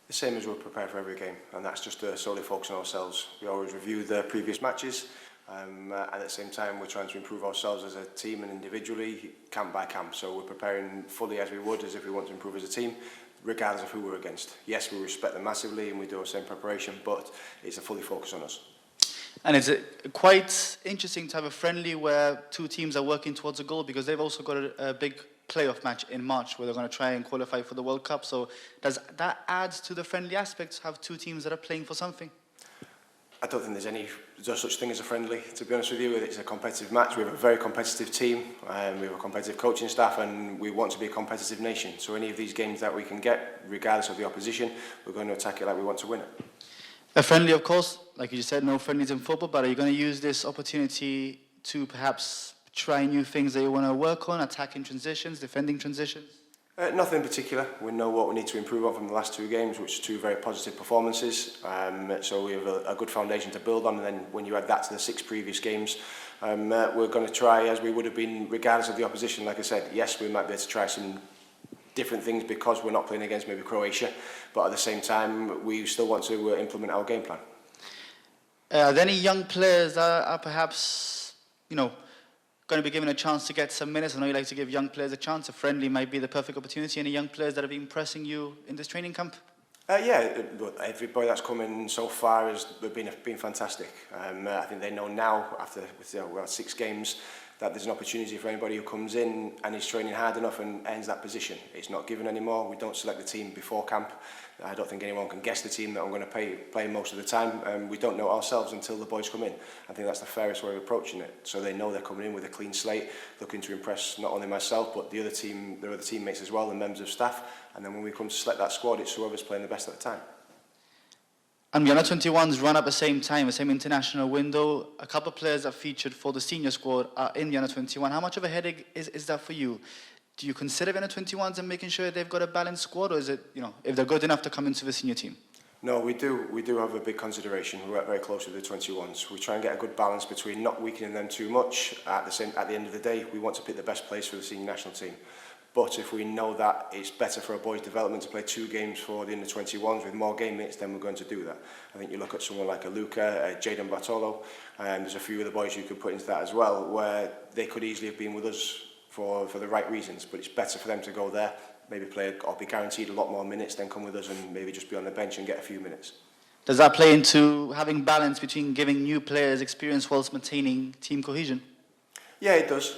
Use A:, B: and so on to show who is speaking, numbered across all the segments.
A: The same as we're prepared for every game, and that's just solely focus on ourselves. We always review the previous matches, and at the same time we're trying to improve ourselves as a team and individually, camp by camp. So we're preparing fully as we would as if we want to improve as a team, regardless of who we're against. Yes, we respect them massively and we do our same preparation, but it's a fully focus on us.
B: And is it quite interesting to have a friendly where two teams are working towards a goal, because they've also got a big playoff match in March where they're going to try and qualify for the World Cup. So does that add to the friendly aspect to have two teams that are playing for something?
A: I don't think there's no such thing as a friendly, to be honest with you. It's a competitive match. We have a very competitive team, we have a competitive coaching staff, and we want to be a competitive nation. So any of these games that we can get, regardless of the opposition, we're going to attack it like we want to win it.
B: A friendly, of course, like you said, no friendlies in football, but are you going to use this opportunity to perhaps try new things that you want to work on, attacking transitions, defending transitions?
A: Nothing in particular. We know what we need to improve on from the last two games, which are two very positive performances. So we have a good foundation to build on, and then when you add that to the 6 previous games, we're going to try, as we would have been regardless of the opposition. Like I said, yes, we might be able to try some different things because we're not playing against maybe Croatia, but at the same time we still want to implement our game plan.
B: Are there any young players that are perhaps, going to be given a chance to get some minutes? I know you like to give young players a chance. A friendly might be the perfect opportunity. Any young players that have been impressing you in this training camp?
A: Yeah, everybody that's come in so far has been fantastic. I think they know now, after 6 games, that there's an opportunity for anybody who comes in and is training hard enough and earns that position. It's not given anymore. We don't select the team before camp. I don't think anyone can guess the team that I'm going to play most of the time. We don't know ourselves until the boys come in. I think that's the fairest way of approaching it. So they know they're coming in with a clean slate, looking to impress not only myself but their other teammates as well, and members of staff. And then when we come to select that squad, it's whoever's playing the best at the time.
B: And the under-21s run at the same time, the same international window. A couple of players that featured for the senior squad are in the under-21. How much of a headache is that for you? Do you consider the under-21s and making sure they've got a balanced squad, or is it, if they're good enough to come into the senior team?
A: No, we do have a big consideration. We work very closely with the 21s. We try and get a good balance between not weakening them too much. At the end of the day, we want to pick the best place for the senior national team. But if we know that it's better for a boys' development to play 2 games for the under-21s with more game minutes, then we're going to do that. I think you look at someone like a Luca, Jayden Bartolo, and there's a few other boys you could put into that as well, where they could easily have been with us for the right reasons. But it's better for them to go there, maybe play or be guaranteed a lot more minutes, than come with us and maybe just be on the bench and get a few minutes.
B: Does that play into having balance between giving new players experience whilst maintaining team cohesion?
A: Yeah, it does.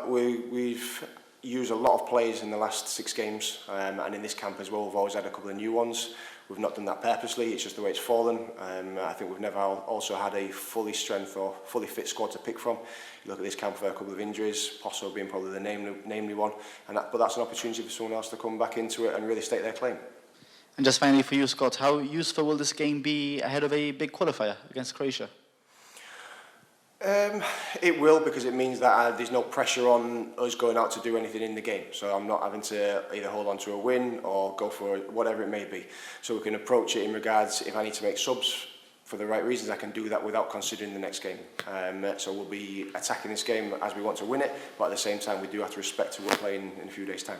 A: We've used a lot of players in the last 6 games, and in this camp as well we've always had a couple of new ones. We've not done that purposely, it's just the way it's fallen. I think we've never also had a fully fit squad to pick from. You look at this camp for a couple of injuries, Posso being probably the namely one, but that's an opportunity for someone else to come back into it and really state their claim.
B: And just finally for you, Scott, how useful will this game be ahead of a big qualifier against Croatia?
A: It will, because it means that there's no pressure on us going out to do anything in the game. So I'm not having to either hold on to a win or go for whatever it may be. So we can approach it in regards, if I need to make subs for the right reasons, I can do that without considering the next game. So we'll be attacking this game as we want to win it, but at the same time we do have to respect who we're playing in a few days' time.